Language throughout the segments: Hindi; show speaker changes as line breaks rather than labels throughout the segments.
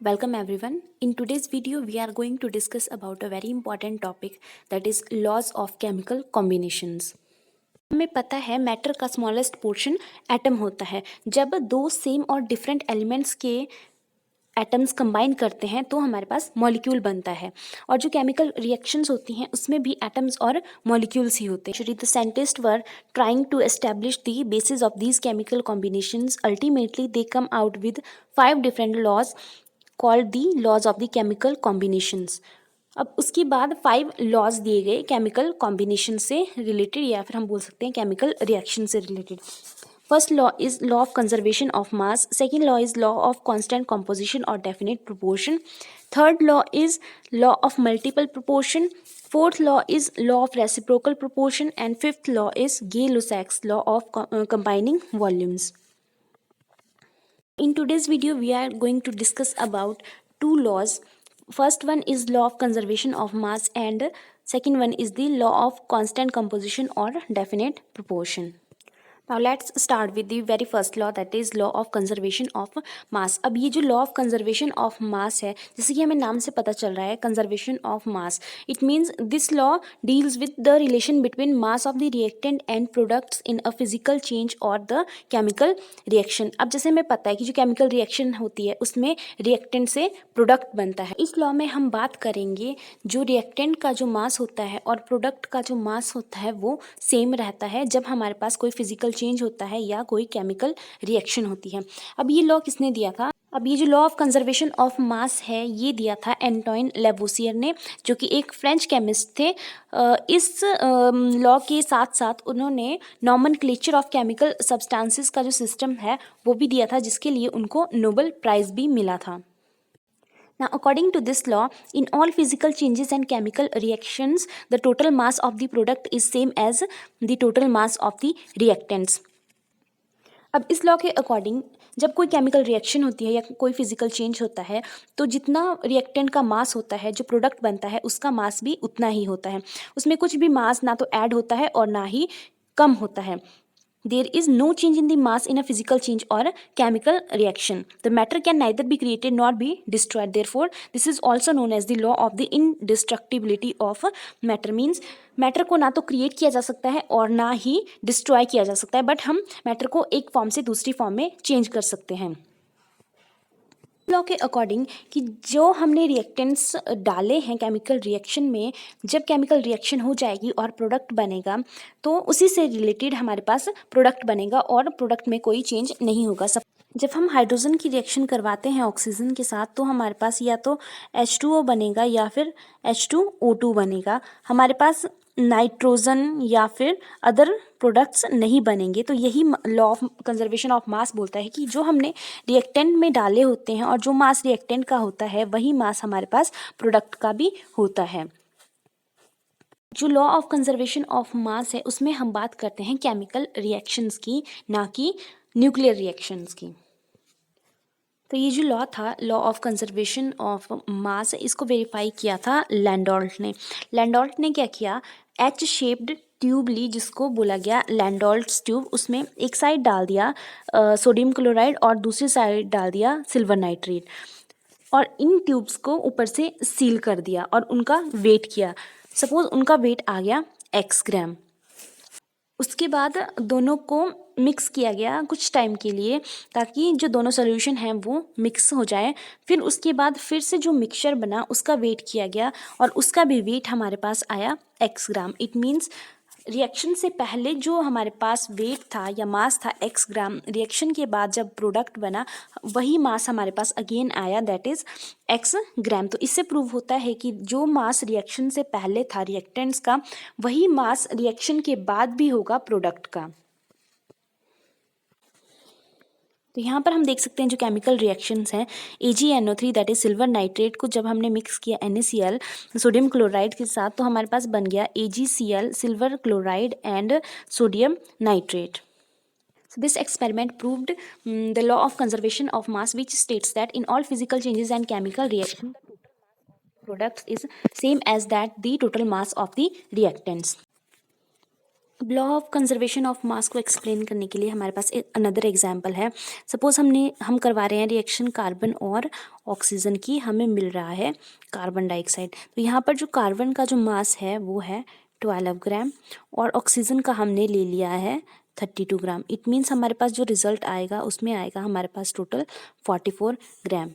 Welcome everyone. In today's video we are going to discuss about a very important topic, that is laws of chemical combinations. हमें पता है मैटर का स्मॉलेस्ट पोर्शन एटम होता है. जब दो सेम और डिफरेंट एलिमेंट्स के एटम्स कंबाइन करते हैं तो हमारे पास मॉलिक्यूल बनता है. और जो केमिकल रिएक्शंस होती हैं उसमें भी एटम्स और मॉलिक्यूल्स ही होते हैं. Actually the scientist were trying to establish the basis of these chemical combinations. Ultimately they come out with 5 different laws called the laws of the chemical combinations. अब उसके बाद 5 लॉज दिए गए केमिकल कॉम्बिनेशन से रिलेटेड, या फिर हम बोल सकते हैं केमिकल रिएक्शन से related. First law is law of conservation of mass. Second law is law of constant composition और definite proportion. Third law is law of multiple proportion. Fourth law is law of reciprocal proportion. And fifth law is Gay Lussac's law of combining volumes. In today's video, we are going to discuss about two laws. First one is law of conservation of mass, and second one is the law of constant composition or definite proportion. Now let's start with the very first law, that is law of conservation of mass. अब ये जो law of conservation of mass है, जैसे कि हमें नाम से पता चल रहा है conservation of mass, it means this law deals with the relation between mass of the reactant and products in a physical change or the chemical reaction. अब जैसे हमें पता है कि जो chemical reaction होती है उसमें reactant से product बनता है. इस law में हम बात करेंगे जो reactant का जो mass होता है और product का जो mass होता है वो सेम रहता है जब हमारे पास कोई फिजिकल चेंज होता है या कोई केमिकल रिएक्शन होती है. अब ये लॉ किसने दिया था? अब ये जो लॉ ऑफ कंजर्वेशन ऑफ मास है ये दिया था एंटोइन लेवोसियर ने, जो कि एक फ्रेंच केमिस्ट थे. इस लॉ के साथ साथ उन्होंने नॉमेनक्लेचर ऑफ केमिकल सब्सटेंसेस का जो सिस्टम है वो भी दिया था, जिसके लिए उनको नोबेल प्राइज भी मिला था. Now, according to this law, in all physical changes and chemical reactions, the total mass of the product is same as the total mass of the reactants. अब इस लॉ के अकॉर्डिंग जब कोई केमिकल रिएक्शन होती है या कोई फिजिकल चेंज होता है तो जितना रिएक्टेंट का मास होता है, जो प्रोडक्ट बनता है उसका मास भी उतना ही होता है. उसमें कुछ भी मास ना तो ऐड होता है और ना ही कम होता है. There is no change in the mass in a physical change or a chemical reaction. The matter can neither be created nor be destroyed. Therefore, this is also known as the law of the indestructibility of matter. Means matter को ना तो क्रिएट किया जा सकता है और ना ही डिस्ट्रॉय किया जा सकता है, बट हम मैटर को एक फॉर्म से दूसरी फॉर्म में चेंज कर सकते हैं. लॉ के अकॉर्डिंग कि जो हमने रिएक्टेंट्स डाले हैं केमिकल रिएक्शन में, जब केमिकल रिएक्शन हो जाएगी और प्रोडक्ट बनेगा तो उसी से रिलेटेड हमारे पास प्रोडक्ट बनेगा और प्रोडक्ट में कोई चेंज नहीं होगा. सब जब हम हाइड्रोजन की रिएक्शन करवाते हैं ऑक्सीजन के साथ तो हमारे पास या तो H2O बनेगा या फिर H2O2 बनेगा. हमारे पास नाइट्रोजन या फिर अदर प्रोडक्ट्स नहीं बनेंगे. तो यही लॉ ऑफ कंजर्वेशन ऑफ मास बोलता है कि जो हमने रिएक्टेंट में डाले होते हैं और जो मास रिएक्टेंट का होता है वही मास हमारे पास प्रोडक्ट का भी होता है. जो लॉ ऑफ कंजर्वेशन ऑफ मास है उसमें हम बात करते हैं केमिकल रिएक्शंस की, ना कि न्यूक्लियर रिएक्शंस की. तो ये जो लॉ था, लॉ ऑफ कंजर्वेशन ऑफ मास, इसको वेरीफाई किया था लैंडोल्ट ने. लैंडोल्ट ने क्या किया, एच शेप्ड ट्यूब ली जिसको बोला गया लैंडोल्ट्स ट्यूब. उसमें एक साइड डाल दिया सोडियम क्लोराइड और दूसरी साइड डाल दिया सिल्वर नाइट्रेट, और इन ट्यूब्स को ऊपर से सील कर दिया और उनका वेट किया. सपोज उनका वेट आ गया x ग्राम. उसके बाद दोनों को मिक्स किया गया कुछ टाइम के लिए ताकि जो दोनों सोल्यूशन हैं वो मिक्स हो जाए. फिर उसके बाद फिर से जो मिक्सचर बना उसका वेट किया गया और उसका भी वेट हमारे पास आया x gram. It means reaction से पहले जो हमारे पास वेट था या मास था x ग्राम, रिएक्शन के बाद जब प्रोडक्ट बना वही मास हमारे पास अगेन आया, दैट इज़ x ग्राम. तो इससे प्रूव होता है कि जो मास रिएक्शन से पहले था रिएक्टेंट्स का वही मास रिएक्शन के बाद भी होगा प्रोडक्ट का. तो यहाँ पर हम देख सकते हैं जो केमिकल रिएक्शंस हैं, AgNO3 that is silver nitrate को जब हमने मिक्स किया NaCl सोडियम क्लोराइड के साथ तो हमारे पास बन गया AgCl silver chloride and sodium nitrate. So this experiment proved the law of conservation of mass, which states that in all physical changes and chemical reaction, the total mass of products is same as that the total mass of the reactants. अब लॉ ऑफ कंजर्वेशन ऑफ मास को एक्सप्लेन करने के लिए हमारे पास एक अनदर एग्जांपल है। सपोज हम करवा रहे हैं रिएक्शन कार्बन और ऑक्सीजन की, हमें मिल रहा है कार्बन डाइऑक्साइड। तो यहाँ पर जो कार्बन का जो मास है वो है 12 ग्राम और ऑक्सीजन का हमने ले लिया है 32 ग्राम। इट मीन्स हमारे पास जो रिजल्ट आएगा उसमें आएगा हमारे पास टोटल 44 ग्राम।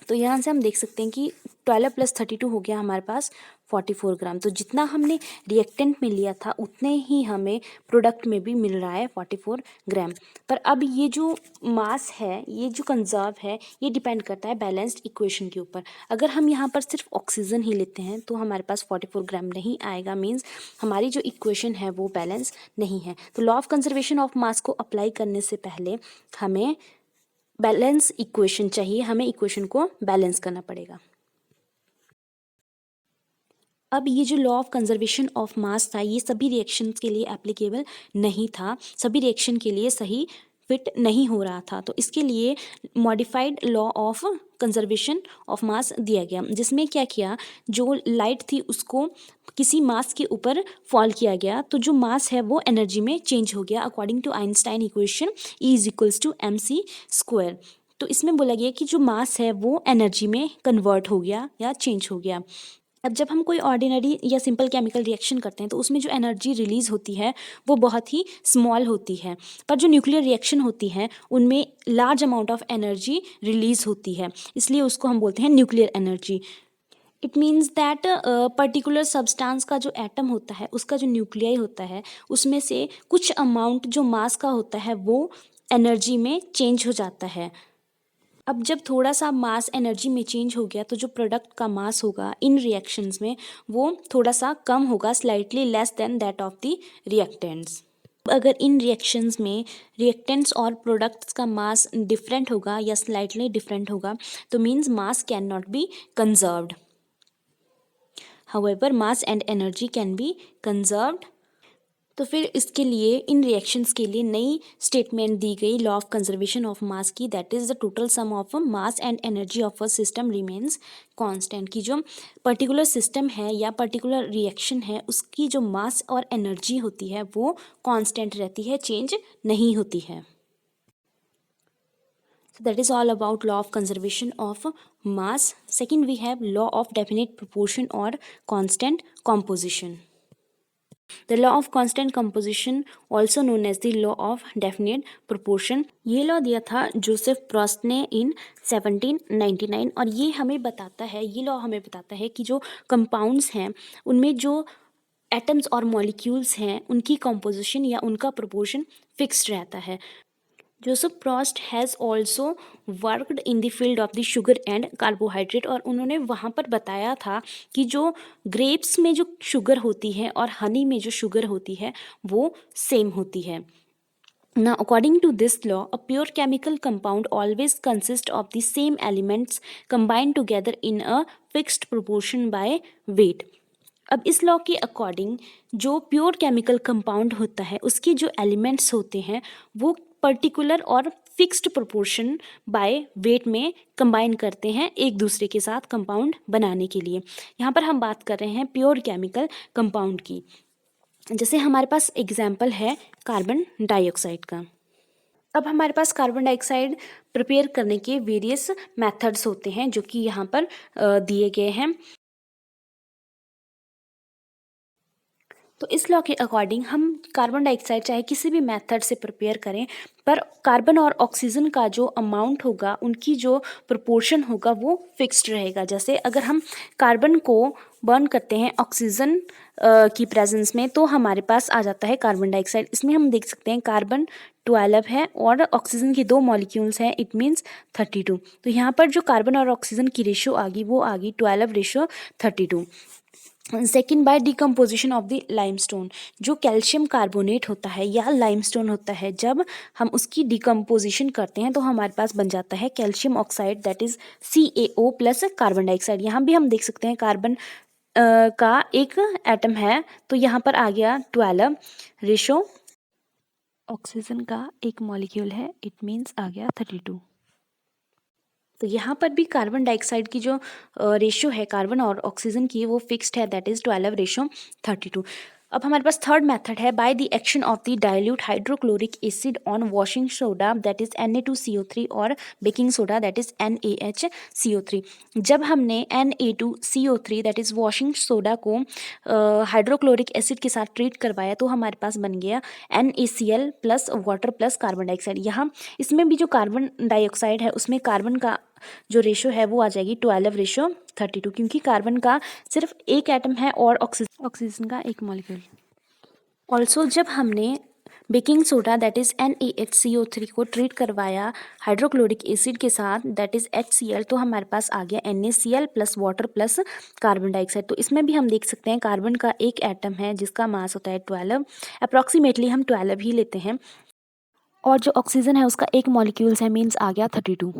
तो यहाँ से हम देख सकते हैं कि 12 + 32 हो गया हमारे पास 44 ग्राम। तो जितना हमने रिएक्टेंट में लिया था उतने ही हमें प्रोडक्ट में भी मिल रहा है 44 ग्राम। पर अब ये जो मास है, ये जो कंजर्व है, ये डिपेंड करता है बैलेंस्ड इक्वेशन के ऊपर। अगर हम यहाँ पर सिर्फ ऑक्सीजन ही लेते हैं तो हमारे पास 44 ग्राम नहीं आएगा, मीन्स हमारी जो इक्वेशन है वो बैलेंस नहीं है। तो लॉ ऑफ कंजर्वेशन ऑफ मास को अप्लाई करने से पहले हमें बैलेंस इक्वेशन चाहिए, हमें इक्वेशन को बैलेंस करना पड़ेगा। अब ये जो लॉ ऑफ कंजर्वेशन ऑफ मास था ये सभी रिएक्शंस के लिए एप्लीकेबल नहीं था, सभी रिएक्शन के लिए सही फिट नहीं हो रहा था। तो इसके लिए modified law of conservation of मास दिया गया, जिसमें क्या किया, जो लाइट थी उसको किसी मास के ऊपर फॉल किया गया तो जो मास है वो एनर्जी में चेंज हो गया according to Einstein equation E = mc²। तो इसमें बोला गया कि जो मास है वो एनर्जी में कन्वर्ट हो गया या चेंज हो गया। अब जब हम कोई ऑर्डिनरी या सिंपल केमिकल रिएक्शन करते हैं तो उसमें जो एनर्जी रिलीज़ होती है वो बहुत ही स्मॉल होती है, पर जो न्यूक्लियर रिएक्शन होती है उनमें large amount of energy release होती है, इसलिए उसको हम बोलते हैं nuclear energy. It means that particular substance का जो एटम होता है उसका जो न्यूक्लियाई होता है उसमें से कुछ अमाउंट जो मास का होता है वो एनर्जी में चेंज हो जाता है। अब जब थोड़ा सा मास एनर्जी में चेंज हो गया तो जो प्रोडक्ट का मास होगा इन रिएक्शंस में वो थोड़ा सा कम होगा, slightly less than that of the reactants. अगर इन रिएक्शंस में रिएक्टेंट्स और प्रोडक्ट्स का मास डिफरेंट होगा या स्लाइटली डिफरेंट होगा तो means mass can not be conserved. However mass and energy can be conserved. तो फिर इसके लिए इन रिएक्शंस के लिए नई स्टेटमेंट दी गई law of conservation of mass की, that is the total sum of mass and energy of a system remains constant. की जो पर्टिकुलर सिस्टम है या पर्टिकुलर रिएक्शन है उसकी जो मास और एनर्जी होती है वो कांस्टेंट रहती है, चेंज नहीं होती है। So that is all about law of conservation of mass. Second, we have law of definite proportion or constant composition. The law of constant composition, also known as the law of definite proportion, ये लॉ दिया था जोसेफ प्रॉस्ट ने इन 1799 और ये हमें बताता है, ये लॉ हमें बताता है कि जो कंपाउंड्स हैं उनमें जो एटम्स और मॉलिक्यूल्स हैं उनकी कंपोजिशन या उनका प्रोपोर्शन फिक्स्ड रहता है। Joseph Proust has also worked in the field of the sugar and carbohydrate और उन्होंने वहाँ पर बताया था कि जो ग्रेप्स में जो शुगर होती है और हनी में जो शुगर होती है वो सेम होती है। Now, according to this law, a pure chemical compound always consists of the same elements combined together in a fixed proportion by weight. अब इस लॉ के अकॉर्डिंग जो प्योर केमिकल कंपाउंड होता है उसके जो एलिमेंट्स होते हैं वो पर्टिकुलर और फिक्स्ड प्रोपोर्शन बाय वेट में कंबाइन करते हैं एक दूसरे के साथ कंपाउंड बनाने के लिए। यहाँ पर हम बात कर रहे हैं प्योर केमिकल कंपाउंड की। जैसे हमारे पास एग्जाम्पल है कार्बन डाइऑक्साइड का। अब हमारे पास कार्बन डाइऑक्साइड प्रिपेयर करने के वेरियस मेथड्स होते हैं जो कि यहाँ पर दिए गए हैं। तो इस लॉ के अकॉर्डिंग हम कार्बन डाइऑक्साइड चाहे किसी भी मेथड से प्रिपेयर करें पर कार्बन और ऑक्सीजन का जो अमाउंट होगा उनकी जो प्रोपोर्शन होगा वो फिक्स्ड रहेगा। जैसे अगर हम कार्बन को बर्न करते हैं ऑक्सीजन की प्रेजेंस में तो हमारे पास आ जाता है कार्बन डाइऑक्साइड। इसमें हम देख सकते हैं कार्बन 12 है और ऑक्सीजन की 2 मॉलिक्यूल्स हैं, इट मीन्स 32। तो यहाँ पर जो कार्बन और ऑक्सीजन की रेशो आ गई वो आ गई 12:32। Second, by decomposition of the limestone, जो कैल्शियम कार्बोनेट होता है या लाइमस्टोन होता है जब हम उसकी डिकम्पोजिशन करते हैं तो हमारे पास बन जाता है calcium oxide, that is CaO plus carbon dioxide. यहाँ भी हम देख सकते हैं कार्बन का एक एटम है तो यहाँ पर आ गया 12 रेशो, ऑक्सीजन का एक मॉलिक्यूल है, इट मीन्स आ गया 32। तो यहाँ पर भी कार्बन डाइऑक्साइड की जो रेशो है कार्बन और ऑक्सीजन की वो फिक्स्ड है, दैट इज़ 12:32। अब हमारे पास थर्ड मेथड है by the action of the dilute hydrochloric acid on washing soda that is Na2CO3 और baking soda that is NaHCO3। जब हमने Na2CO3 that is washing soda को हाइड्रोक्लोरिक एसिड के साथ ट्रीट करवाया तो हमारे पास बन गया NaCl plus water plus carbon dioxide. यहाँ इसमें भी जो कार्बन डाइऑक्साइड है उसमें कार्बन का जो रेशो है वो आ जाएगी 12:32, क्योंकि कार्बन का सिर्फ एक एटम है और ऑक्सीजन का एक मॉलिक्यूल। ऑल्सो जब हमने baking soda that is NaHCO3 को ट्रीट करवाया हाइड्रोक्लोरिक एसिड के साथ दैट इज HCl तो हमारे पास आ गया NaCl plus water plus carbon dioxide. तो इसमें भी हम देख सकते हैं कार्बन का एक एटम है जिसका मास होता है 12, अप्रॉक्सीमेटली हम 12 ही लेते हैं, और जो ऑक्सीजन है उसका एक मॉलिक्यूल्स है मीन्स आ गया 32।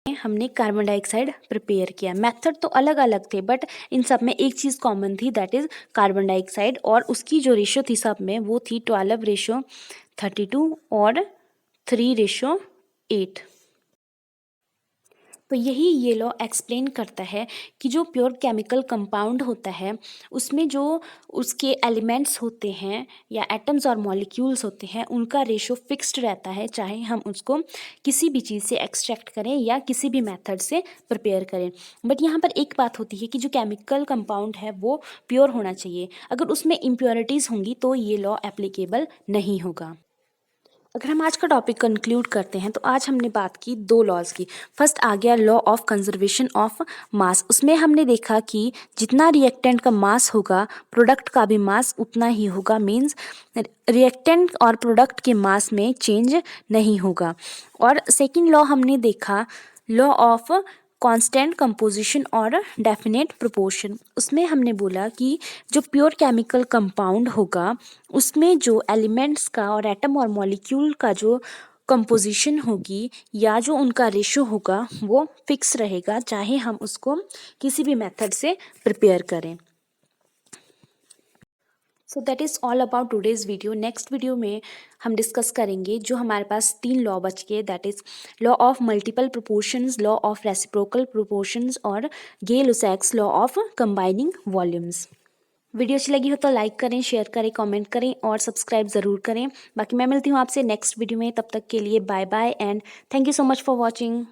हमने कार्बन डाइऑक्साइड प्रिपेयर किया। मेथड तो अलग अलग थे बट इन सब में एक चीज़ कॉमन थी दैट इज़ कार्बन डाइऑक्साइड, और उसकी जो रेशो थी सब में वो थी 12:32 और 3:8। तो यही ये लॉ एक्सप्लेन करता है कि जो प्योर केमिकल कंपाउंड होता है उसमें जो उसके एलिमेंट्स होते हैं या एटम्स और मॉलिक्यूल्स होते हैं उनका रेशो फिक्स्ड रहता है, चाहे हम उसको किसी भी चीज़ से एक्सट्रैक्ट करें या किसी भी मेथड से प्रिपेयर करें। बट यहाँ पर एक बात होती है कि जो केमिकल कंपाउंड है वो प्योर होना चाहिए, अगर उसमें इम्प्योरिटीज़ होंगी तो ये लॉ एप्लीकेबल नहीं होगा। अगर हम आज का टॉपिक कंक्लूड करते हैं तो आज हमने बात की दो लॉज की। फर्स्ट आ गया लॉ ऑफ कंजर्वेशन ऑफ मास। उसमें हमने देखा कि जितना रिएक्टेंट का मास होगा प्रोडक्ट का भी मास उतना ही होगा, मींस रिएक्टेंट और प्रोडक्ट के मास में चेंज नहीं होगा। और सेकंड लॉ हमने देखा लॉ ऑफ कांस्टेंट कंपोजिशन और डेफिनेट प्रोपोर्शन। उसमें हमने बोला कि जो प्योर केमिकल कंपाउंड होगा उसमें जो एलिमेंट्स का और एटम और मॉलिक्यूल का जो कंपोजिशन होगी या जो उनका रेशो होगा वो फिक्स रहेगा, चाहे हम उसको किसी भी मेथड से प्रिपेयर करें। So that is all about today's video. Next video में हम डिस्कस करेंगे जो हमारे पास 3 लॉ बच के, that is law of multiple proportions, law of reciprocal proportions और Gay Lussac's law of combining volumes. Video अच्छी लगी हो तो लाइक करें, शेयर करें, कमेंट करें और सब्सक्राइब ज़रूर करें। बाकी मैं मिलती हूँ आपसे नेक्स्ट वीडियो में, तब तक के लिए bye bye and thank you so much for watching.